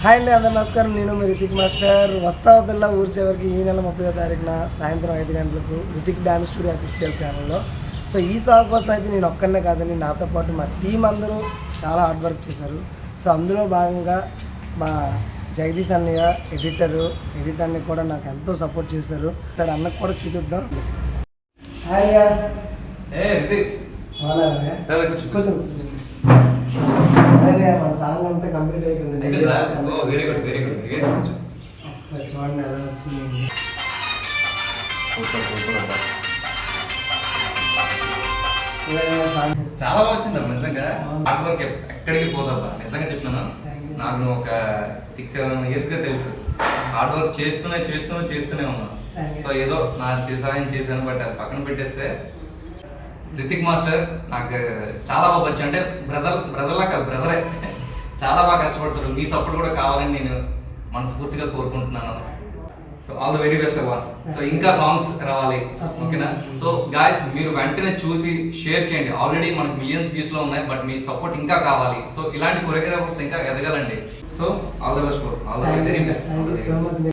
Hi అండి, అందరు నమస్కారం. నేను మీ రితిక్ మాస్టర్. వస్తావా పిల్ల ఊరి చివరికి ఈ నెల 30వ తారీఖున సాయంత్రం 5 గంటలకు రితిక్ డాన్స్ స్టూడియో అఫీషియల్ ఛానల్లో. సో ఈ సాంగ్ కోసం అయితే నేను ఒక్కనే కాదని నాతో పాటు మా టీం అందరూ చాలా హార్డ్ వర్క్ చేశారు. సో అందులో భాగంగా మా జగదీష్ అన్నయ్య ఎడిటర్ అన్ని కూడా నాకు ఎంతో సపోర్ట్ చేశారు. ఇక్కడ అన్నకు కూడా చూపిద్దాం. హాయ్ మన సాంగ్ అంతా కంప్లీట్ అయిపోయింది. ఒకసారి చూడండి ఎలా వచ్చింది. చాలా బాగా వచ్చింది నిజంగా. హార్డ్ వర్క్ ఎక్కడికి పోదబ్బా, నిజంగా చెప్తున్నాను. నాకు ఒక 6-7 years గా తెలుసు. హార్డ్ వర్క్ చేస్తూనే ఉన్నా. సో ఏదో నా సహాయం చేశాను. బట్ అది పక్కన పెట్టేస్తే రితిక్ మాస్టర్ నాకు చాలా బాగా పరిచయం. అంటే బ్రదర్లా కాదు, బ్రదరే. చాలా బాగా కష్టపడతాడు. మీ సపోర్ట్ కూడా కావాలని నేను మనస్ఫూర్తిగా కోరుకుంటున్నాను. So all the very best అవ్వ. సో ఇంకా సాంగ్స్ రావాలి, ఓకేనా? సో గాయస్, మీరు వెంటనే చూసి షేర్ చేయండి. ఆల్రెడీ మనకు మిలియన్స్ వ్యూస్ లో ఉన్నాయి, బట్ మీ సపోర్ట్ ఇంకా కావాలి. సో ఇలాంటి కొరియోగ్రాఫర్స్ ఇంకా ఎదగాలండి. So all the best, all the very best.